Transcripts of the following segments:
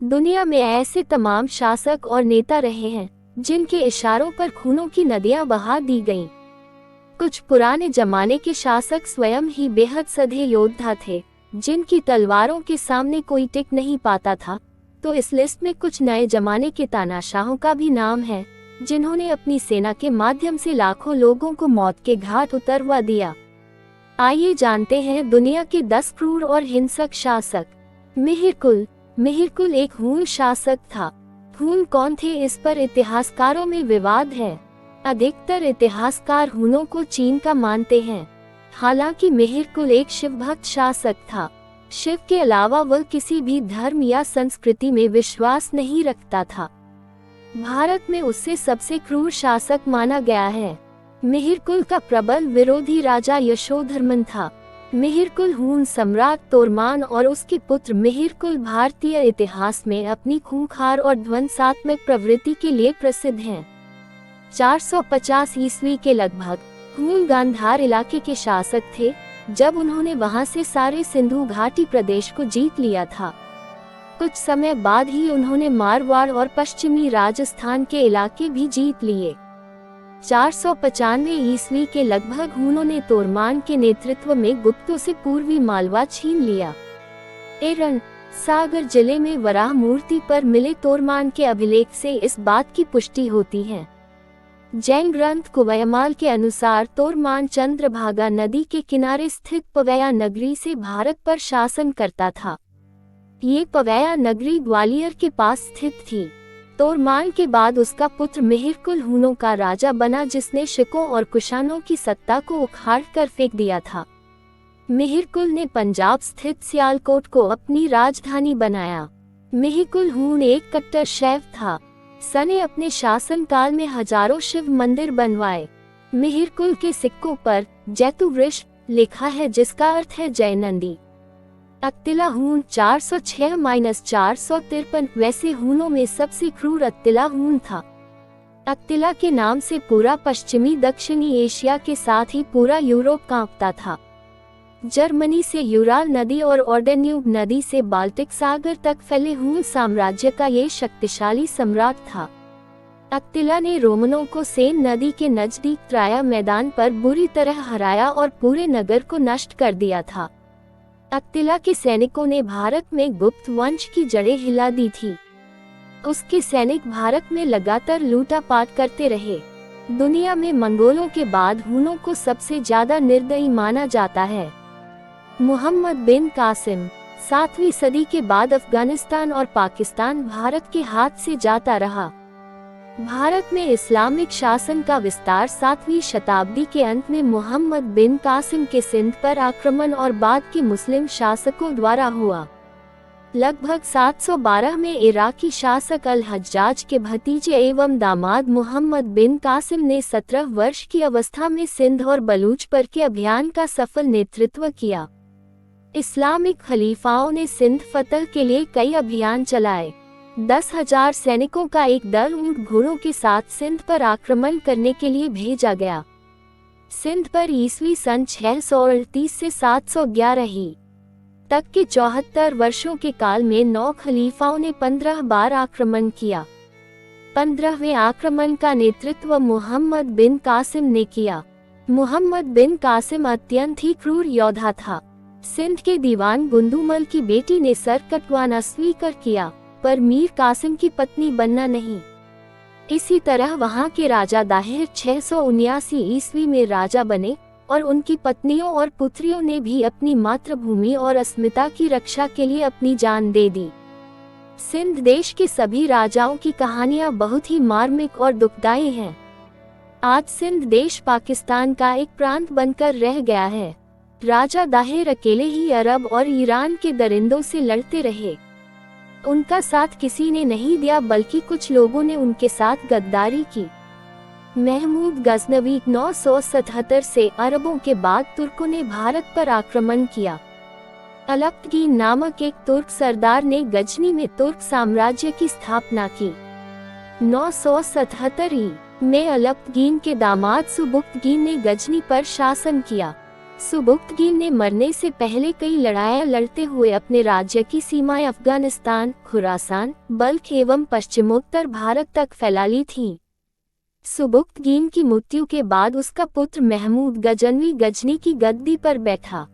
दुनिया में ऐसे तमाम शासक और नेता रहे हैं जिनके इशारों पर खूनों की नदियां बहा दी गईं। कुछ पुराने जमाने के शासक स्वयं ही बेहद सधे योद्धा थे, जिनकी तलवारों के सामने कोई टिक नहीं पाता था। तो इस लिस्ट में कुछ नए जमाने के तानाशाहों का भी नाम है, जिन्होंने अपनी सेना के माध्यम से लाखों लोगों को मौत के घाट उतरवा दिया। आइए जानते हैं दुनिया के 10 क्रूर और हिंसक शासक। मिहिरकुल एक हूण शासक था। हूण कौन थे, इस पर इतिहासकारों में विवाद है। अधिकतर इतिहासकार हूणों को चीन का मानते हैं। हालांकि मिहिरकुल एक शिव भक्त शासक था। शिव के अलावा वह किसी भी धर्म या संस्कृति में विश्वास नहीं रखता था। भारत में उससे सबसे क्रूर शासक माना गया है। मिहिरकुल का प्रबल विरोधी राजा यशोधर्मन था। मिहिरकुल हूण सम्राट तोरमान और उसके पुत्र मिहिरकुल भारतीय इतिहास में अपनी खूंखार और ध्वंसात्मक प्रवृत्ति के लिए प्रसिद्ध हैं। 450 ईस्वी के लगभग हूण गांधार इलाके के शासक थे, जब उन्होंने वहां से सारे सिंधु घाटी प्रदेश को जीत लिया था। कुछ समय बाद ही उन्होंने मारवाड़ और पश्चिमी राजस्थान के इलाके भी जीत लिए। 495 ईस्वी के लगभग हूणों ने तोरमान के नेतृत्व में गुप्तों से पूर्वी मालवा छीन लिया। एरन सागर जिले में वराह मूर्ति पर मिले तोरमान के अभिलेख से इस बात की पुष्टि होती है। जैन ग्रंथ कुवयमाल के अनुसार तोरमान चंद्रभागा नदी के किनारे स्थित पवैया नगरी से भारत पर शासन करता था। ये पवैया नगरी ग्वालियर के पास स्थित थी। तोरमान के बाद उसका पुत्र मिहिरकुल हूणों का राजा बना, जिसने शिकों और कुशानों की सत्ता को उखाड़ कर फेंक दिया था। मिहिरकुल ने पंजाब स्थित सियालकोट को अपनी राजधानी बनाया। मिहिरकुल हूण एक कट्टर शैव था। सने अपने शासनकाल में हजारों शिव मंदिर बनवाए। मिहिरकुल के सिक्कों पर जैतु वृक्ष लिखा है, जिसका अर्थ है जय नंदी। अत्तिला हूण 406-453। वैसे हूणों में सबसे क्रूर अत्तिला हूण था। अत्तिला के नाम से पूरा पश्चिमी दक्षिणी एशिया के साथ ही पूरा यूरोप कांपता था। जर्मनी से यूराल नदी और ओर्डेन्यूब नदी से बाल्टिक सागर तक फैले हूण साम्राज्य का ये शक्तिशाली सम्राट था। अत्तिला ने रोमनों को सेन नदी के नजदीक त्राया मैदान पर बुरी तरह हराया और पूरे नगर को नष्ट कर दिया था। अत्तिला के सैनिकों ने भारत में गुप्त वंश की जड़ें हिला दी थी। उसके सैनिक भारत में लगातार लूटापाट करते रहे। दुनिया में मंगोलों के बाद हूणों को सबसे ज्यादा निर्दयी माना जाता है। मुहम्मद बिन कासिम 7वीं सदी के बाद अफगानिस्तान और पाकिस्तान भारत के हाथ से जाता रहा। भारत में इस्लामिक शासन का विस्तार 7वीं शताब्दी के अंत में मुहम्मद बिन कासिम के सिंध पर आक्रमण और बाद के मुस्लिम शासकों द्वारा हुआ। लगभग 712 में इराकी शासक अल हज्जाज के भतीजे एवं दामाद मुहम्मद बिन कासिम ने 17 वर्ष की अवस्था में सिंध और बलूच पर के अभियान का सफल नेतृत्व किया। इस्लामिक खलीफाओं ने सिंध फतह के लिए कई अभियान चलाए। 10,000 सैनिकों का एक दल ऊंट घोड़ों के साथ सिंध पर आक्रमण करने के लिए भेजा गया। सिंध पर ईस्वी सन 638 से 711 ही तक के 74 वर्षों के काल में 9 खलीफाओं ने 15 बार आक्रमण किया। 15वें आक्रमण का नेतृत्व मुहम्मद बिन कासिम ने किया। मुहम्मद बिन कासिम अत्यंत ही क्रूर योद्धा था। सिंध के दीवान गुंदुमल की बेटी ने सर कटवाना स्वीकार किया, पर मीर कासिम की पत्नी बनना नहीं। इसी तरह वहां के राजा दाहिर 679 ईस्वी में राजा बने और उनकी पत्नियों और पुत्रियों ने भी अपनी मातृभूमि और अस्मिता की रक्षा के लिए अपनी जान दे दी। सिंध देश के सभी राजाओं की कहानियां बहुत ही मार्मिक और दुखदायी हैं। आज सिंध देश पाकिस्तान का एक प्रांत बनकर रह गया है। राजा दाहिर अकेले ही अरब और ईरान के दरिंदों से लड़ते रहे। उनका साथ किसी ने नहीं दिया, बल्कि कुछ लोगों ने उनके साथ गद्दारी की। महमूद गजनवी 977 से अरबों के बाद तुर्कों ने भारत पर आक्रमण किया। अलप्तगीन नामक एक तुर्क सरदार ने गजनी में तुर्क साम्राज्य की स्थापना की। 977 में अलप्तगीन के दामाद सुबुक्तगीन ने गजनी पर शासन किया। सुबुक्तगीन ने मरने से पहले कई लड़ाइयां लड़ते हुए अपने राज्य की सीमाएं अफगानिस्तान, खुरासान, बल्ख एवं पश्चिमोत्तर भारत तक फैला ली थीं। सुबुक्तगीन की मृत्यु के बाद उसका पुत्र महमूद गजनवी गजनी की गद्दी पर बैठा।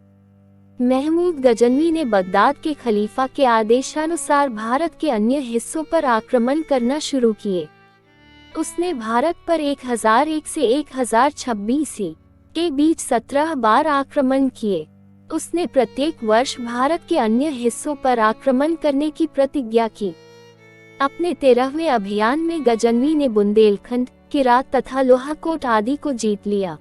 महमूद गजनवी ने बगदाद के खलीफा के आदेशानुसार भारत के अन्य हिस्सों पर आक्रमण करना शुरू किए। उसने भारत पर 1001 से 1026 के बीच 17 बार आक्रमण किए। उसने प्रत्येक वर्ष भारत के अन्य हिस्सों पर आक्रमण करने की प्रतिज्ञा की। अपने 13वें अभियान में गजनवी ने बुंदेलखंड, किरात तथा लोहाकोट आदि को जीत लिया।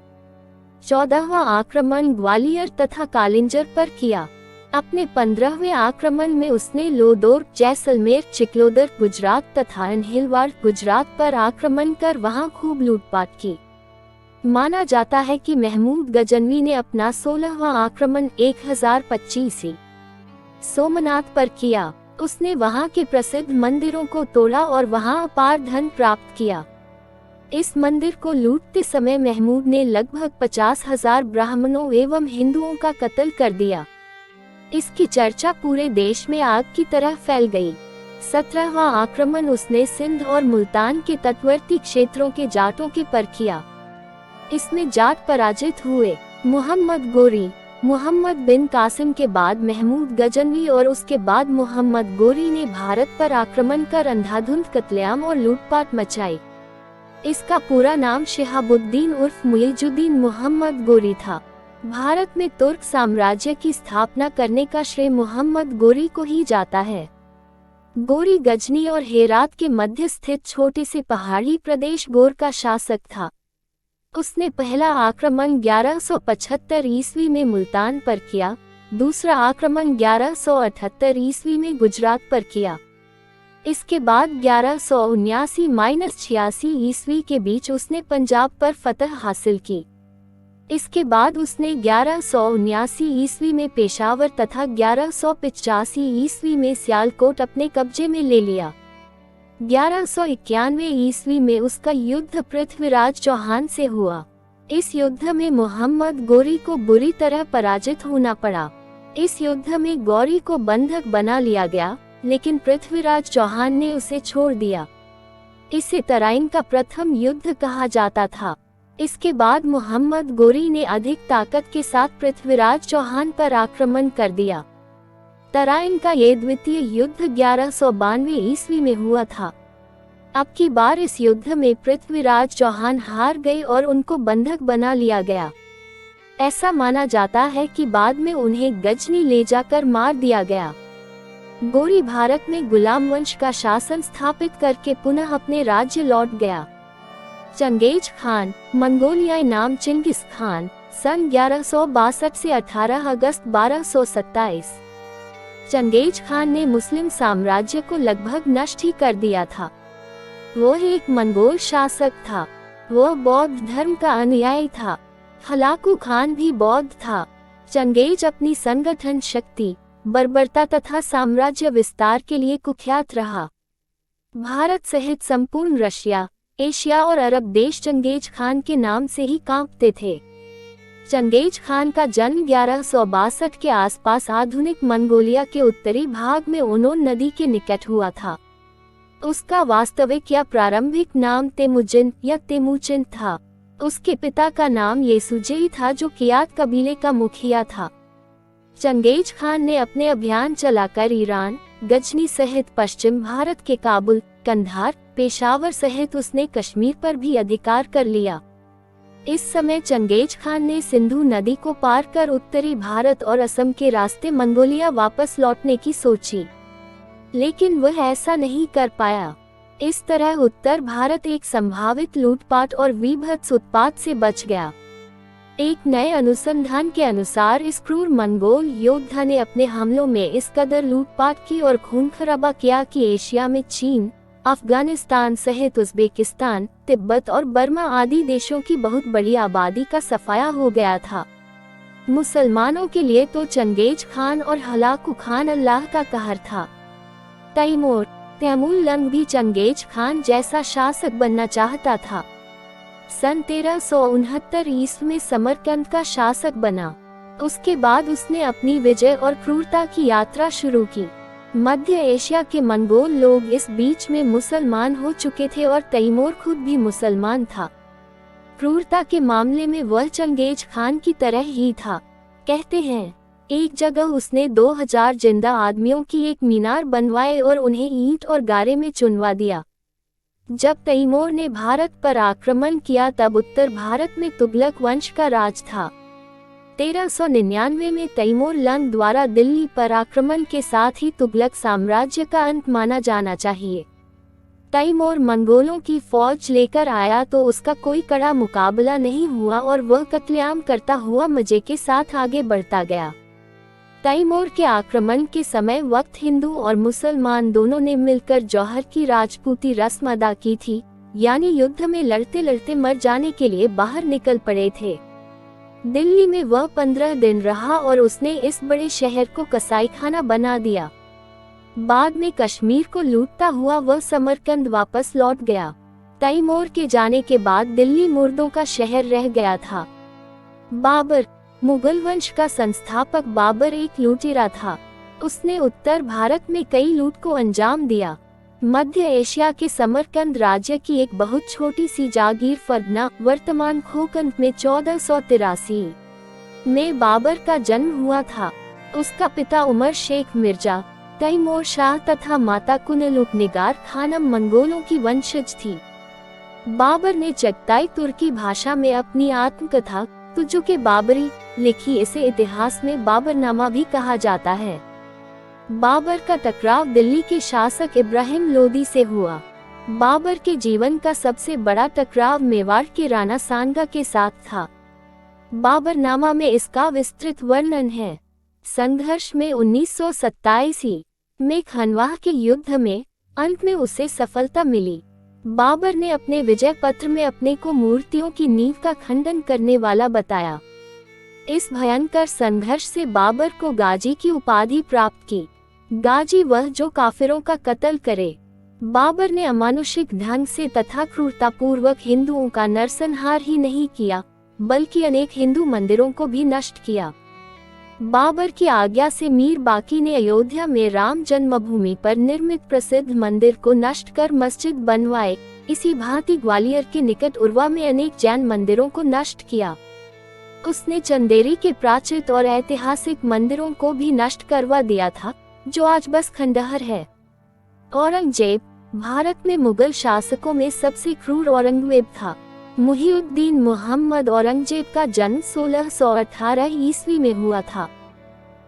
14वां आक्रमण ग्वालियर तथा कालिंजर पर किया। अपने 15वें आक्रमण में उसने लोदोर, जैसलमेर, चिकलोदर गुजरात तथा अनहिलवाड़ गुजरात पर आक्रमण कर वहां खूब लूटपाट की। माना जाता है कि महमूद गजनवी ने अपना 16वां आक्रमण 1025 सोमनाथ पर किया। उसने वहां के प्रसिद्ध मंदिरों को तोड़ा और वहां अपार धन प्राप्त किया। इस मंदिर को लूटते समय महमूद ने लगभग 50,000 ब्राह्मणों एवं हिंदुओं का कत्ल कर दिया। इसकी चर्चा पूरे देश में आग की तरह फैल गई। 17वां आक्रमण उसने सिंध और मुल्तान के तटवर्ती क्षेत्रों के जाटों के पर किया। इसमें जाट पराजित हुए। मोहम्मद बिन कासिम के बाद महमूद गजनवी और उसके बाद मोहम्मद गोरी ने भारत पर आक्रमण कर अंधाधुंध कत्लेआम और लूटपाट मचाई। इसका पूरा नाम शिहाबुद्दीन उर्फ मुइजुद्दीन मोहम्मद गोरी था। भारत में तुर्क साम्राज्य की स्थापना करने का श्रेय मोहम्मद गोरी को ही जाता है। गोरी गजनी और हेरात के मध्य स्थित छोटे से पहाड़ी प्रदेश गोर का शासक था। उसने पहला आक्रमण 1175 ईस्वी में मुल्तान पर किया, दूसरा आक्रमण 1178 ईस्वी में गुजरात पर किया। इसके बाद 1179-86 ईस्वी के बीच उसने पंजाब पर फतह हासिल की। इसके बाद उसने 1179 ईस्वी में पेशावर तथा 1185 ईस्वी में सियालकोट अपने कब्जे में ले लिया। 1191 ईस्वी में उसका युद्ध पृथ्वीराज चौहान से हुआ। इस युद्ध में मोहम्मद गोरी को बुरी तरह पराजित होना पड़ा। इस युद्ध में गौरी को बंधक बना लिया गया, लेकिन पृथ्वीराज चौहान ने उसे छोड़ दिया। इसे तराइन का प्रथम युद्ध कहा जाता था। इसके बाद मोहम्मद गोरी ने अधिक ताकत के साथ पृथ्वीराज चौहान पर आक्रमण कर दिया। तराइन का ये द्वितीय युद्ध 1192 ईस्वी में हुआ था। अब की बार इस युद्ध में पृथ्वीराज चौहान हार गए और उनको बंधक बना लिया गया। ऐसा माना जाता है कि बाद में उन्हें गजनी ले जाकर मार दिया गया। गोरी भारत में गुलाम वंश का शासन स्थापित करके पुनः अपने राज्य लौट गया। चंगेज खान, मंगोलियाई नाम चिंगिस खान, सन 1162 से 18 अगस्त 1227। चंगेज खान ने मुस्लिम साम्राज्य को लगभग नष्ट ही कर दिया था। वो एक मंगोल शासक था। वो बौद्ध धर्म का अनुयायी था। हलाकू खान भी बौद्ध था। चंगेज अपनी संगठन शक्ति, बर्बरता तथा साम्राज्य विस्तार के लिए कुख्यात रहा। भारत सहित संपूर्ण रशिया, एशिया और अरब देश चंगेज खान के नाम से ही कांपते थे। चंगेज खान का जन्म 1162 के आसपास आधुनिक मंगोलिया के उत्तरी भाग में ओनोन नदी के निकट हुआ था। उसका वास्तविक या प्रारंभिक नाम तेमुजिन या तेमुचिन था। उसके पिता का नाम येसुजेई था, जो कियात कबीले का मुखिया था। चंगेज खान ने अपने अभियान चलाकर ईरान, गजनी सहित पश्चिम भारत के काबुल, कंधार, पेशावर सहित उसने कश्मीर पर भी अधिकार कर लिया। इस समय चंगेज खान ने सिंधु नदी को पार कर उत्तरी भारत और असम के रास्ते मंगोलिया वापस लौटने की सोची, लेकिन वह ऐसा नहीं कर पाया। इस तरह उत्तर भारत एक संभावित लूटपाट और विभत्स उत्पात से बच गया। एक नए अनुसंधान के अनुसार इस क्रूर मंगोल योद्धा ने अपने हमलों में इस कदर लूटपाट की और खून खराबा किया कि एशिया में चीन, अफगानिस्तान सहित उज्बेकिस्तान, तिब्बत और बर्मा आदि देशों की बहुत बड़ी आबादी का सफाया हो गया था। मुसलमानों के लिए तो चंगेज खान और हलाकू खान अल्लाह का कहर था। तैमूर भी चंगेज खान जैसा शासक बनना चाहता था। सन 1369 ईस्वी में समरकंद का शासक बना। उसके बाद उसने अपनी विजय और क्रूरता की यात्रा शुरू की। मध्य एशिया के मंगोल लोग इस बीच में मुसलमान हो चुके थे और तैमूर खुद भी मुसलमान था। क्रूरता के मामले में वह चंगेज खान की तरह ही था। कहते हैं एक जगह उसने 2000 जिंदा आदमियों की एक मीनार बनवाए और उन्हें ईंट और गारे में चुनवा दिया। जब तैमूर ने भारत पर आक्रमण किया तब उत्तर भारत में तुगलक वंश का राज था। 1399 में तैमूर लंग द्वारा दिल्ली पर आक्रमण के साथ ही तुगलक साम्राज्य का अंत माना जाना चाहिए। तैमूर मंगोलों की फौज लेकर आया तो उसका कोई कड़ा मुकाबला नहीं हुआ और वह कत्लेआम करता हुआ मजे के साथ आगे बढ़ता गया। तैमूर के आक्रमण के समय वक्त हिंदू और मुसलमान दोनों ने मिलकर जौहर की राजपूती रस्म अदा की थी, यानी युद्ध में लड़ते लड़ते मर जाने के लिए बाहर निकल पड़े थे। दिल्ली में वह 15 दिन रहा और उसने इस बड़े शहर को कसाईखाना बना दिया। बाद में कश्मीर को लूटता हुआ वह समरकंद वापस लौट गया। तैमूर के जाने के बाद दिल्ली मुर्दों का शहर रह गया था। बाबर, मुगल वंश का संस्थापक बाबर एक लुटेरा था। उसने उत्तर भारत में कई लूट को अंजाम दिया। मध्य एशिया के समरकंद राज्य की एक बहुत छोटी सी जागीर फरगना वर्तमान खोकंद में 1483 में बाबर का जन्म हुआ था। उसका पिता उमर शेख मिर्जा, तैमूर शाह तथा माता कुनलुक निगार खानम मंगोलों की वंशज थी। बाबर ने चगताई तुर्की भाषा में अपनी आत्मकथा तुझो के बाबरी लिखी। इसे इतिहास में बाबरनामा भी कहा जाता है। बाबर का टकराव दिल्ली के शासक इब्राहिम लोदी से हुआ। बाबर के जीवन का सबसे बड़ा टकराव मेवाड़ के राणा सांगा के साथ था। बाबरनामा में इसका विस्तृत वर्णन है। संघर्ष में 1927 में खनवाह के युद्ध में अंत में उसे सफलता मिली। बाबर ने अपने विजय पत्र में अपने को मूर्तियों की नींव का खंडन करने वाला बताया। इस भयंकर संघर्ष से बाबर को गाजी की उपाधि प्राप्त की। गाजी वह जो काफिरों का कत्ल करे। बाबर ने अमानुषिक ढंग से तथा क्रूरतापूर्वक हिंदुओं का नरसंहार ही नहीं किया, बल्कि अनेक हिंदू मंदिरों को भी नष्ट किया। बाबर की आज्ञा से मीर बाकी ने अयोध्या में राम जन्मभूमि पर निर्मित प्रसिद्ध मंदिर को नष्ट कर मस्जिद बनवाए। इसी भांति ग्वालियर के निकट उर्वा में अनेक जैन मंदिरों को नष्ट किया। उसने चंदेरी के प्राचीन और ऐतिहासिक मंदिरों को भी नष्ट करवा दिया था, जो आज बस खंडहर है। औरंगजेब भारत में मुगल शासकों में सबसे क्रूर औरंगजेब था। मुहिउद्दीन मोहम्मद औरंगजेब का जन्म 1618 ईस्वी में हुआ था।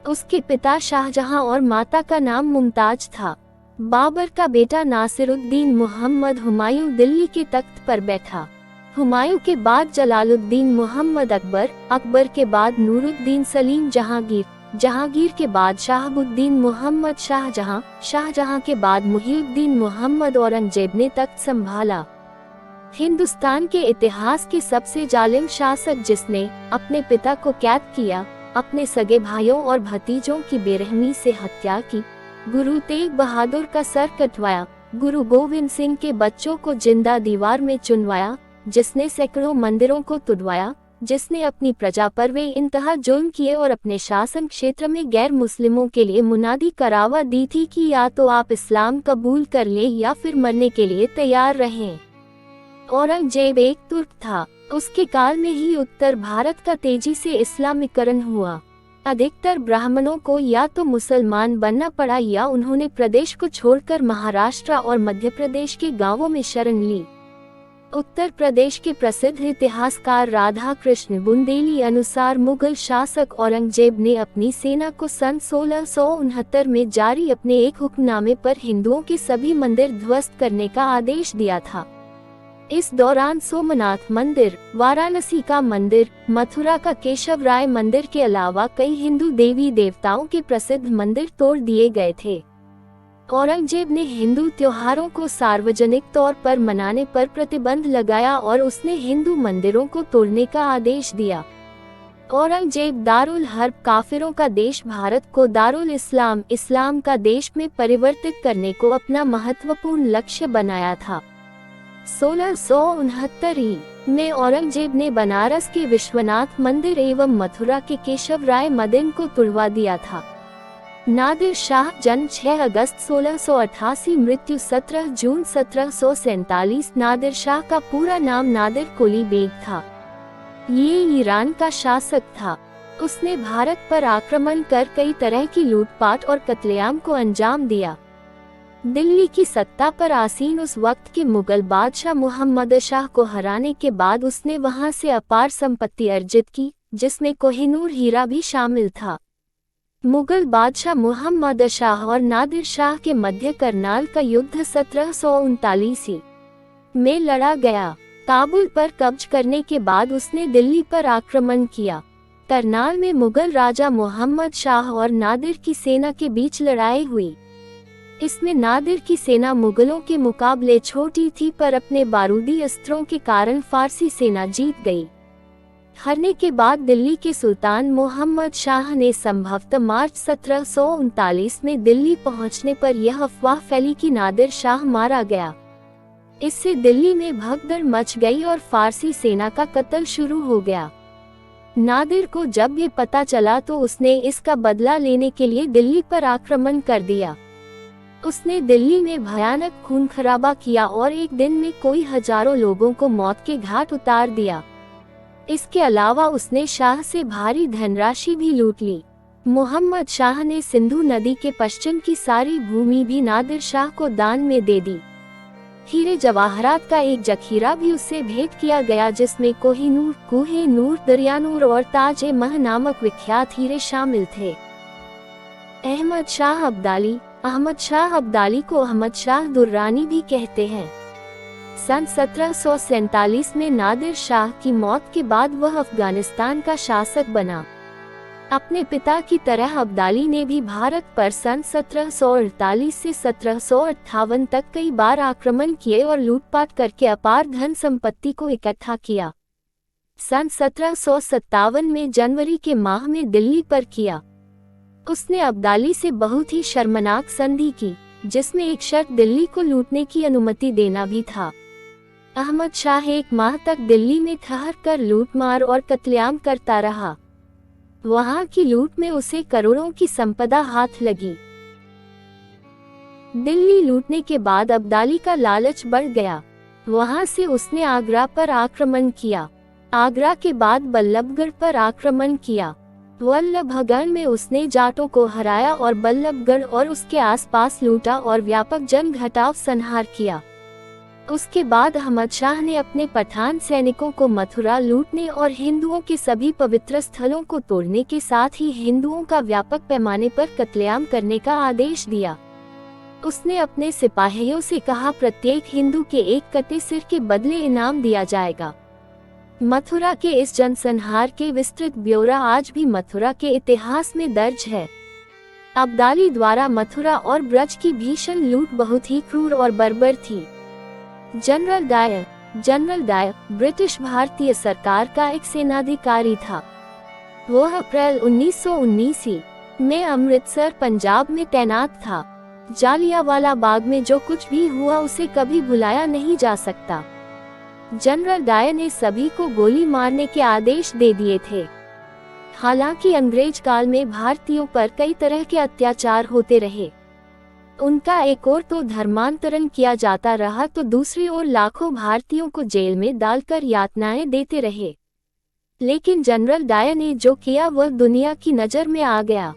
उसके पिता शाहजहां और माता का नाम मुमताज था। बाबर का बेटा नासिरुद्दीन मोहम्मद हुमायूं दिल्ली के तख्त पर बैठा। हुमायूं के बाद जलालुद्दीन मोहम्मद अकबर, अकबर के बाद नूरुद्दीन सलीम जहांगीर, जहांगीर के बाद शाहबुद्दीन मोहम्मद शाहजहां, शाहजहां के बाद मुहिउद्दीन मोहम्मद औरंगजेब ने तख्त संभाला। हिंदुस्तान के इतिहास के सबसे जालिम शासक जिसने अपने पिता को कैद किया, अपने सगे भाइयों और भतीजों की बेरहमी से हत्या की, गुरु तेग बहादुर का सर कटवाया, गुरु गोविंद सिंह के बच्चों को जिंदा दीवार में चुनवाया, जिसने सैकड़ों मंदिरों को तुड़वाया, जिसने अपनी प्रजा पर वे इंतहा जुल्म किए और अपने शासन क्षेत्र में गैर मुस्लिमों के लिए मुनादी करावा दी थी कि या तो आप इस्लाम कबूल कर ले या फिर मरने के लिए तैयार रहें। औरंगजेब एक तुर्क था। उसके काल में ही उत्तर भारत का तेजी से इस्लामीकरण हुआ। अधिकतर ब्राह्मणों को या तो मुसलमान बनना पड़ा या उन्होंने प्रदेश को छोड़कर महाराष्ट्र और मध्य प्रदेश के गांवों में शरण ली। उत्तर प्रदेश के प्रसिद्ध इतिहासकार राधा कृष्ण बुंदेली अनुसार मुगल शासक औरंगजेब ने अपनी सेना को सन 1669 में जारी अपने एक हुक्मनामे पर हिंदुओं के सभी मंदिर ध्वस्त करने का आदेश दिया था। इस दौरान सोमनाथ मंदिर, वाराणसी का मंदिर, मथुरा का केशव राय मंदिर के अलावा कई हिंदू देवी देवताओं के प्रसिद्ध मंदिर तोड़ दिए गए थे। औरंगजेब ने हिंदू त्योहारों को सार्वजनिक तौर पर मनाने पर प्रतिबंध लगाया और उसने हिंदू मंदिरों को तोड़ने का आदेश दिया। औरंगजेब दारुल हर्ब काफिरों का देश भारत को दारुल इस्लाम, इस्लाम का देश में परिवर्तित करने को अपना महत्वपूर्ण लक्ष्य बनाया था। 1669 में औरंगजेब ने बनारस के विश्वनाथ मंदिर एवं मथुरा के केशव राय मदिन को तुड़वा दिया था। नादिर शाह जन्म 6 अगस्त 1688, मृत्यु 17 जून 1747। नादिर शाह का पूरा नाम नादिर कुली बेग था। ये ईरान का शासक था। उसने भारत पर आक्रमण कर कई तरह की लूटपाट और कत्लेआम को अंजाम दिया। दिल्ली की सत्ता पर आसीन उस वक्त के मुगल बादशाह मुहम्मद शाह को हराने के बाद उसने वहां से अपार संपत्ति अर्जित की, जिसमें कोहिनूर हीरा भी शामिल था। मुगल बादशाह मुहम्मद शाह और नादिर शाह के मध्य करनाल का युद्ध 1739 में लड़ा गया। काबुल पर कब्ज करने के बाद उसने दिल्ली पर आक्रमण किया। करनाल में मुगल राजा मोहम्मद शाह और नादिर की सेना के बीच लड़ाई हुई। इसमें नादिर की सेना मुगलों के मुकाबले छोटी थी, पर अपने बारूदी अस्त्रों के कारण फारसी सेना जीत गई। हारने के बाद दिल्ली के सुल्तान मोहम्मद शाह ने संभवतः मार्च 1739 में दिल्ली पहुंचने पर यह अफवाह फैली कि नादिर शाह मारा गया। इससे दिल्ली में भगदड़ मच गई और फारसी सेना का कत्ल शुरू हो गया। नादिर को जब ये पता चला तो उसने इसका बदला लेने के लिए दिल्ली पर आक्रमण कर दिया। उसने दिल्ली में भयानक खून खराबा किया और एक दिन में कोई हजारों लोगों को मौत के घाट उतार दिया। इसके अलावा उसने शाह से भारी धनराशि भी लूट ली। मोहम्मद शाह ने सिंधु नदी के पश्चिम की सारी भूमि भी नादिर शाह को दान में दे दी। हीरे जवाहरात का एक जखीरा भी उससे भेंट किया गया, जिसमें कोहिनूर, कुहे-नूर, दरियानूर और ताज-ए-मह नामक विख्यात हीरे शामिल थे। अहमद शाह अब्दाली को अहमद शाह दुर्रानी भी कहते हैं। सन 1747 में नादिर शाह की मौत के बाद वह अफगानिस्तान का शासक बना। अपने पिता की तरह अब्दाली ने भी भारत पर सन 1748 से 1758 तक कई बार आक्रमण किए और लूटपाट करके अपार धन संपत्ति को इकट्ठा किया। सन 1757 में जनवरी के माह में दिल्ली पर किया। उसने अब्दाली से बहुत ही शर्मनाक संधि की, जिसमें एक शर्त दिल्ली को लूटने की अनुमति देना भी था। अहमद शाह 1 माह तक दिल्ली में ठहर कर लूटमार और कत्लेआम करता रहा। वहां की लूट में उसे करोड़ों की संपदा हाथ लगी। दिल्ली लूटने के बाद अब्दाली का लालच बढ़ गया। वहां से उसने आगरा पर आक्रमण किया। आगरा के बाद बल्लभगढ़ पर आक्रमण किया। वल्लभगढ़ में उसने जाटों को हराया और बल्लभगढ़ और उसके आसपास लूटा और व्यापक जन घटाव संहार किया। उसके बाद अहमद शाह ने अपने पठान सैनिकों को मथुरा लूटने और हिंदुओं के सभी पवित्र स्थलों को तोड़ने के साथ ही हिंदुओं का व्यापक पैमाने पर कत्लेआम करने का आदेश दिया। उसने अपने सिपाहियों से कहा, प्रत्येक हिंदू के एक कटे सिर के बदले इनाम दिया जाएगा। मथुरा के इस जनसंहार के विस्तृत ब्यौरा आज भी मथुरा के इतिहास में दर्ज है। अब्दाली द्वारा मथुरा और ब्रज की भीषण लूट बहुत ही क्रूर और बर्बर थी। जनरल डायर ब्रिटिश भारतीय सरकार का एक सेनाधिकारी था। वह अप्रैल 1919 में अमृतसर पंजाब में तैनात था। जालियांवाला बाग में जो कुछ भी हुआ उसे कभी भुलाया नहीं जा सकता। जनरल डायर ने सभी को गोली मारने के आदेश दे दिए थे। हालांकि अंग्रेज काल में भारतीयों पर कई तरह के अत्याचार होते रहे। उनका एक ओर तो धर्मांतरण किया जाता रहा, तो दूसरी ओर लाखों भारतीयों को जेल में डालकर यातनाएं देते रहे। लेकिन जनरल डायर ने जो किया वह दुनिया की नजर में आ गया।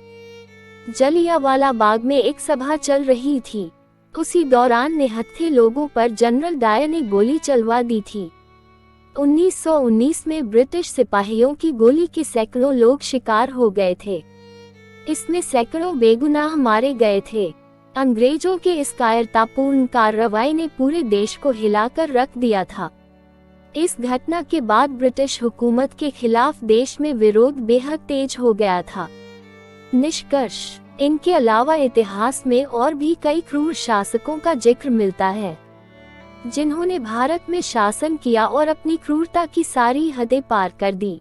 जलियांवाला बाग में एक सभा चल रही थी। उसी दौरान निहत्थे लोगों पर जनरल डायर ने गोली चलवा दी थी। 1919 में ब्रिटिश सिपाहियों की गोली के सैकड़ों लोग शिकार हो गए थे। इसमें सैकड़ों बेगुनाह मारे गए थे। अंग्रेजों के इस कायरतापूर्ण कार्रवाई ने पूरे देश को हिलाकर रख दिया था। इस घटना के बाद ब्रिटिश हुकूमत के खिलाफ देश में विरोध बेहद तेज हो गया था। निष्कर्ष, इनके अलावा इतिहास में और भी कई क्रूर शासकों का जिक्र मिलता है, जिन्होंने भारत में शासन किया और अपनी क्रूरता की सारी हदें पार कर दी।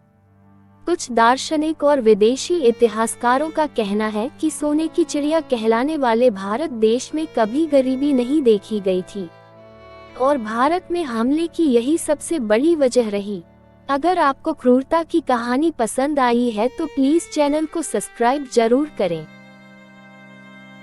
कुछ दार्शनिक और विदेशी इतिहासकारों का कहना है कि सोने की चिड़िया कहलाने वाले भारत देश में कभी गरीबी नहीं देखी गई थी। और भारत में हमले की यही सबसे बड़ी वजह रही। अगर आपको क्रूरता की कहानी पसंद आई है तो प्लीज़ चैनल को सब्सक्राइब जरूर करें।